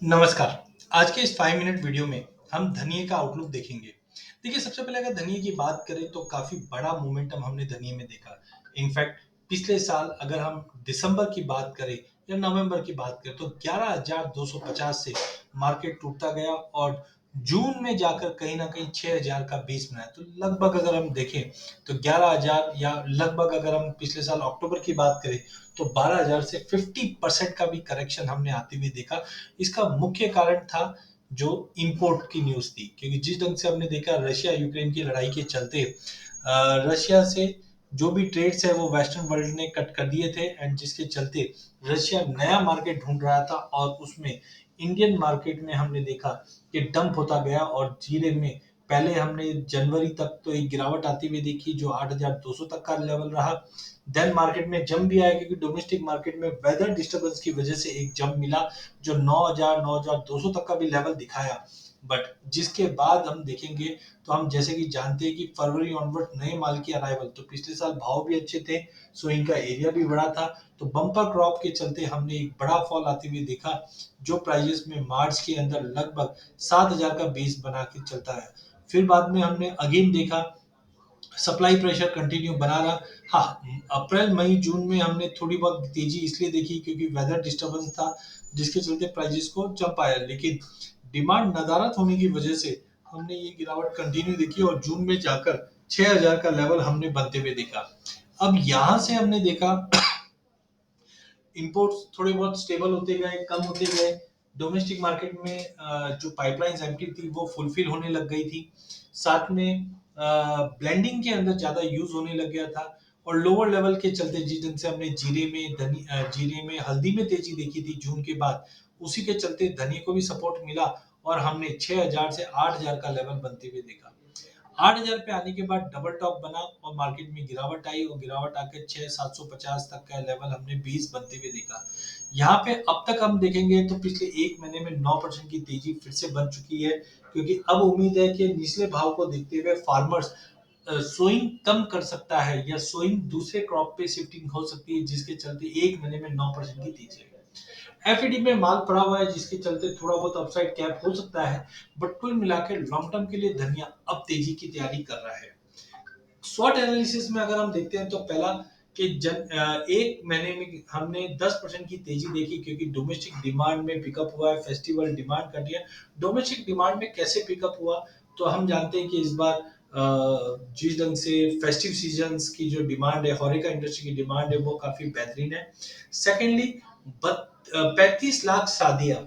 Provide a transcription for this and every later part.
नमस्कार। आज के इस 5 मिनट वीडियो में हम धनिये का आउटलुक देखेंगे। देखिए, सबसे पहले अगर धनिये की बात करें तो काफ़ी बड़ा मोमेंटम हमने धनिये में देखा। इनफैक्ट पिछले साल अगर हम दिसंबर की बात करें या नवंबर की बात करें तो 11,250 से मार्केट टूटता गया और जून में जाकर कहीं न कहीं 6,000 का बेस बनाया। तो लगभग अगर हम देखें तो 11,000 या लगभग अगर हम पिछले साल अक्टूबर की बात करें तो 12,000 से 50% का भी करेक्शन हमने आते हुए देखा। इसका मुख्य कारण था जो इंपोर्ट की न्यूज़ थी, क्योंकि जिस ढंग से हमने देखा रशिया यूक्रेन की लड़ाई के चलते रशिया से जो भी ट्रेड्स है वो वेस्टर्न वर्ल्ड ने कट कर दिए थे एंड जिसके चलते रशिया नया मार्केट ढूंढ रहा था और उसमें इंडियन मार्केट में हमने देखा कि डंप होता गया और जीरे में पहले हमने जनवरी तक तो एक गिरावट आती हुई देखी जो 8,200 तक का लेवल रहा। देन मार्केट में जंप भी आया क्योंकि डोमेस्टिक मार्केट में वेदर डिस्टर्बेंस की वजह से एक जंप मिला जो 9,000 9,200 तक का भी लेवल दिखाया। बट जिसके बाद हम देखेंगे तो हम जैसे कि जानते हैं कि फरवरी ऑनवर्ड नए माल की अराइवल, तो पिछले साल भाव भी अच्छे थे, सोइंग का एरिया भी बड़ा था, तो बम्पर क्रॉप के चलते हमने एक बड़ा फॉल आते हुए देखा जो प्राइजेस में मार्च के अंदर लगभग 7,000 का बेस बना के चलता है। फिर बाद में हमने अगेन देखा सप्लाई प्रेशर कंटिन्यू बना रहा। हाँ, अप्रैल मई जून में हमने थोड़ी बहुत तेजी इसलिए देखी क्योंकि वेदर डिस्टर्बेंस था जिसके चलते प्राइजेस को जंप आया, लेकिन डिमांड नदारद होने की वजह से हमने ये गिरावट कंटिन्यू देखी और जून में जाकर 6,000 का लेवल हमने बनते हुए देखा। अब यहाँ से हमने देखा इंपोर्ट्स थोड़े बहुत स्टेबल होते गए, कम होते गए। डोमेस्टिक मार्केट में जो पाइपलाइंस एम्प्टी थी वो फुलफिल होने लग गई थी। साथ में ब्लेंडिंग के अंदर ज़्यादा यूज़ होने लग गया था और लोअर लेवल के चलते जिस दिन से हमने जीरे में हल्दी में तेजी देखी थी जून के बाद, उसी के चलते धनिये को भी सपोर्ट मिला और हमने 6,000 से 8,000 का लेवल बनते हुए देखा। 8,000 पे आने के बाद डबल टॉप बना और मार्केट में गिरावट आई और गिरावट आकर 6,750 तक का लेवल हमने 20 बनते हुए देखा। यहाँ पे अब तक हम देखेंगे तो पिछले एक महीने में 9% की तेजी फिर से बन चुकी है क्योंकि अब उम्मीद है कि निचले भाव को देखते हुए फार्मर्स सोइंग कम कर सकता है या सोइंग दूसरे क्रॉप पे शिफ्टिंग हो सकती है जिसके चलते एक महीने में 9% की तेजी है। एफईडी में माल पड़ा हुआ है जिसके चलते थोड़ा बहुत अपसाइड कैप हो सकता है, बट कुल मिलाकर लॉन्ग टर्म के लिए धनिया अब तेजी की तैयारी कर रहा है। स्वॉट एनालिसिस में अगर हम देखते हैं तो पहला कि एक महीने में हमने 10% की तेजी देखी क्योंकि डोमेस्टिक डिमांड में पिकअप हुआ है, festival demand continue. Domestic demand में कैसे पिकअप हुआ तो हम जानते हैं कि इस बार जिस ढंग से फेस्टिव सीजन्स की जो डिमांड है, हॉरेका इंडस्ट्री की डिमांड है वो काफी बेहतरीन है। सेकेंडली 35 लाख शादियां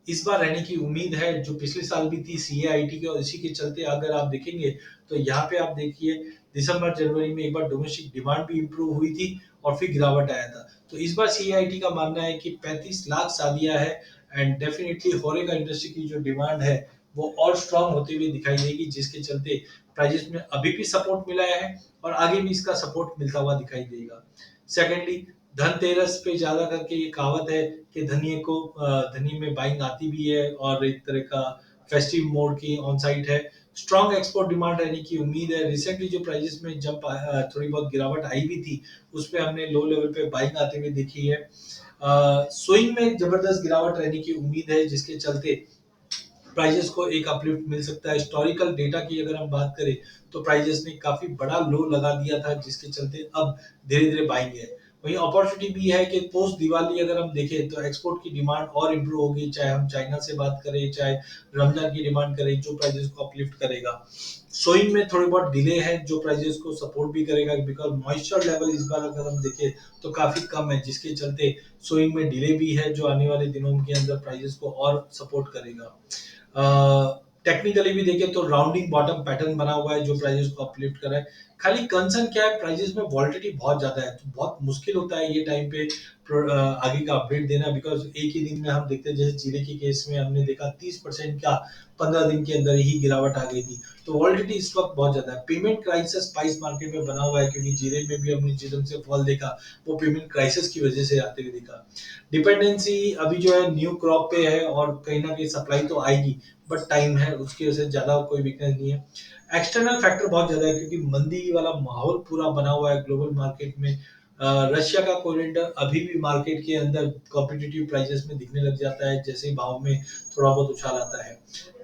इस बार रहने की उम्मीद है जो पिछले साल भी थी सीएआईटी के, और इसी के चलते अगर आप देखेंगे तो यहाँ पे आप देखिए दिसंबर जनवरी में एक बार डोमेस्टिक डिमांड भी इंप्रूव हुई थी और फिर गिरावट आया था। तो इस बार सीआईटी का मानना है कि 35 लाख शादियां है एंड डेफिनेटली होरेका इंडस्ट्री की जो डिमांड है वो और स्ट्रांग होती हुई दिखाई देगी जिसके चलते प्राइजेस में अभी भी सपोर्ट मिला है और आगे भी इसका सपोर्ट मिलता हुआ दिखाई देगा। सेकेंडली धनतेरस पे ज्यादा करके ये कहावत है कि धनिये में बाइंग आती भी है और एक तरह का फेस्टिव मोड की ऑन साइट है। स्ट्रॉन्ग एक्सपोर्ट डिमांड रहने की उम्मीद है। रिसेंटली जो प्राइजेस में जंप थोड़ी बहुत गिरावट आई भी थी उस पे हमने लो लेवल पे बाइंग आते हुए देखी है। स्विंग में जबरदस्त गिरावट रहने की उम्मीद है जिसके चलते प्राइजेस को एक अपलिफ्ट मिल सकता है। हिस्टोरिकल डेटा की अगर हम बात करें तो प्राइजेस ने काफी बड़ा लो लगा दिया था जिसके चलते अब धीरे धीरे बाइंग है। वहीं अपॉर्चुनिटी भी है कि पोस्ट दिवाली अगर हम देखें तो एक्सपोर्ट की डिमांड और इम्प्रूव होगी, चाहे हम चाइना से बात करें चाहे रमजान की डिमांड करें जो प्राइजेस को अपलिफ्ट करेगा। सोइंग में थोड़ी बहुत डिले है जो प्राइजेस को सपोर्ट भी करेगा बिकॉज मॉइस्चर लेवल इस बार अगर हम देखें तो काफी कम है जिसके चलते सोइंग में डिले भी है जो आने वाले दिनों के अंदर प्राइजेस को और सपोर्ट करेगा। टेक्निकली भी देखें तो राउंडिंग बॉटम पैटर्न बना हुआ है जो प्राइजेस को अपलिफ्ट कर रहा है। खाली कंसर्न क्या है, प्राइजेस में वॉलिटिलिटी बहुत ज्यादा है तो बहुत मुश्किल होता है ये टाइम पे आगे का अपडेट देना बिकॉज एक ही दिन में हम देखते हैं जैसे जीरे के केस में हमने देखा 30% का 15 दिन के अंदर ही गिरावट आ गई थी। तो वॉलिटिलिटी इस वक्त बहुत ज्यादा है। पेमेंट क्राइसिस स्पाइस मार्केट में बना हुआ है क्योंकि जीरे में भी हमने जिस ढंग से फॉल देखा वो पेमेंट क्राइसिस की वजह से आते हुए देखा। डिपेंडेंसी अभी जो है न्यू क्रॉप पे है और कहीं ना कहीं सप्लाई तो आएगी बट टाइम है, उसकी वजह से ज्यादा कोई वीकनेस नहीं है। एक्सटर्नल फैक्टर बहुत ज्यादा है क्योंकि मंदी वाला माहौल पूरा बना हुआ है ग्लोबल मार्केट में। रशिया का कोरिएंडर अभी भी मार्केट के अंदर कॉम्पिटिटिव प्राइसेस में दिखने लग जाता है जैसे ही भाव में थोड़ा बहुत उछाल आता है।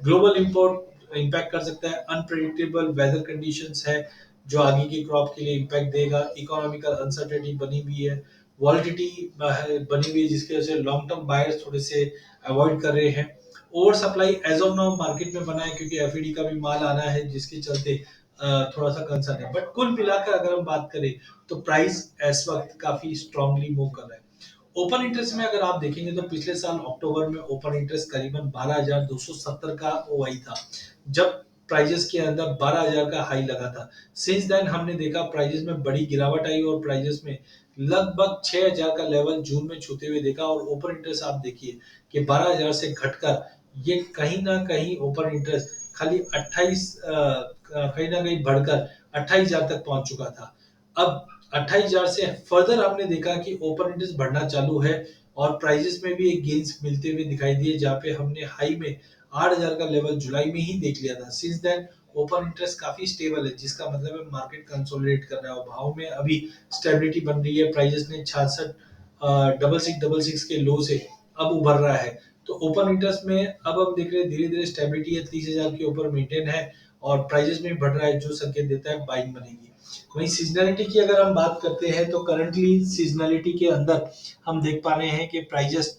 ग्लोबल इंपोर्ट इम्पैक्ट कर सकता है, अनप्रेडिक्टेबल वेदर कंडीशंस है जो आगे की क्रॉप के लिए इम्पैक्ट देगा, इकोनॉमिकल अनसर्टेनिटी बनी हुई है, वॉलिटिलिटी बनी हुई है जिसकी वजह से लॉन्ग टर्म बायर्स थोड़े से अवॉइड कर रहे हैं। Over supply as of now market में बना है क्योंकि एफईडी का भी माल आना है जिसके चलते थोड़ा सा कंसर्न है, बट कुल मिलाकर अगर हम बात करें तो प्राइस इस वक्त काफी स्ट्रांगली मूव कर रहा है। ओपन इंटरेस्ट में अगर आप देखेंगे तो पिछले साल अक्टूबर में ओपन इंटरेस्ट करीबन 12,270 का ओआई था जब प्राइजेस के अंदर 12,000 का हाई लगा था। सिंस देन हमने देखा प्राइजेस में बड़ी गिरावट आई और प्राइजेस में लगभग 6,000 का लेवल जून में छूते हुए देखा और ओपन इंटरेस्ट आप देखिए कि 12,000 से घटकर ये कहीं ना कहीं ओपन इंटरेस्ट खाली 28 कहीं ना कहीं बढ़कर 28,000 तक पहुंच चुका था। अब 28,000 से फर्दर हमने देखा कि ओपन इंटरेस्ट बढ़ना चालू है और प्राइजेस में भी एक गेन्स मिलते हुए दिखाई दिए जहां पे हमने हाई में 8,000 का लेवल जुलाई में ही देख लिया था। सिंस देन ओपन इंटरेस्ट काफी स्टेबल है जिसका मतलब है मार्केट कंसोलिडेट कर रहा है और भाव में अभी स्टेबिलिटी बन रही है। प्राइजेस ने 66 डबल सिक्स के लो से अब उभर रहा है। तो ओपन इंटरेस्ट में अब हम देख रहे हैं धीरे धीरे स्टेबिलिटी है, 30,000 के ऊपर मेंटेन है और प्राइजेस में बढ़ रहा है जो संकेत देता है बाइंग बनेगी। वहीं सीजनैलिटी की अगर हम बात करते हैं तो करंटली सीजनैलिटी के अंदर हम देख पा रहे हैं कि प्राइजेस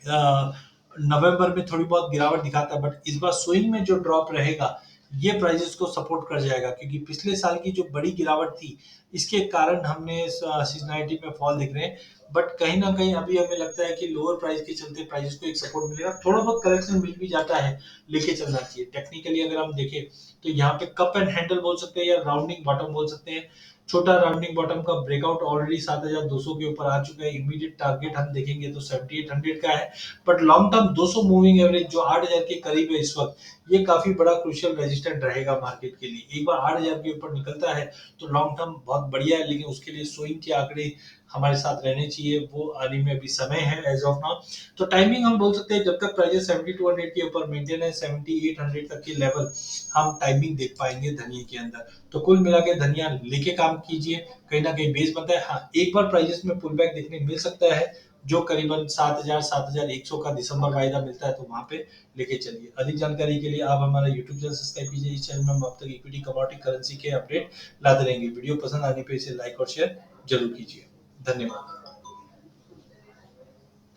नवंबर में थोड़ी बहुत गिरावट दिखाता है बट इस बार स्विंग में जो ड्रॉप रहेगा ये प्राइजेस को सपोर्ट कर जाएगा क्योंकि पिछले साल की जो बड़ी गिरावट थी इसके कारण हमने सीजनैलिटी में फॉल देख रहे हैं। बट कहीं ना कहीं अभी हमें लगता है कि लोअर प्राइस के चलते प्राइसेस को एक सपोर्ट मिलेगा, थोड़ा बहुत करेक्शन मिल भी जाता है, लेके चलना चाहिए। टेक्निकली अगर हम देखें तो यहाँ पे कप एंड हैंडल बोल सकते हैं या राउंडिंग बॉटम बोल सकते हैं। छोटा राउंडिंग बॉटम का ब्रेकआउट ऑलरेडी 7,200 के ऊपर आ चुका है। इमीडिएट टारगेट हम देखेंगे तो 7,800 का है but long term 200 moving average जो 8,000 के करीब है इस वक्त ये काफी बड़ा क्रूशियल रेजिस्टेंट रहेगा मार्केट के लिए। एक बार 8,000 के ऊपर निकलता है तो लॉन्ग टर्म बहुत बढ़िया है, लेकिन उसके लिए स्विंग के आंकड़े हमारे साथ रहने चाहिए, वो आने में अभी समय है एज ऑफ नाउ। तो टाइमिंग हम बोल सकते हैं जब तक प्राइस 7,200 के ऊपर मेंटेन है 7,800 तक के लेवल हम टाइमिंग देख पाएंगे धनिया के अंदर। तो कुल मिला के धनिया लेके काम कीजिए, कहीं ना कहीं बेस बनता है। हाँ, एक बार प्राइजेस में पुल बैक देखने मिल सकता है जो करीबन 7,000 7,100 का दिसंबर वायदा मिलता है तो वहां पे लेके चलिए। अधिक जानकारी के लिए आप हमारा यूट्यूब चैनल सब्सक्राइब कीजिए। इस चैनल में हम अब तक इक्विटी कमोडिटी करेंसी के अपडेट लाते रहेंगे। वीडियो पसंद आने पे इसे लाइक और शेयर जरूर कीजिए। धन्यवाद।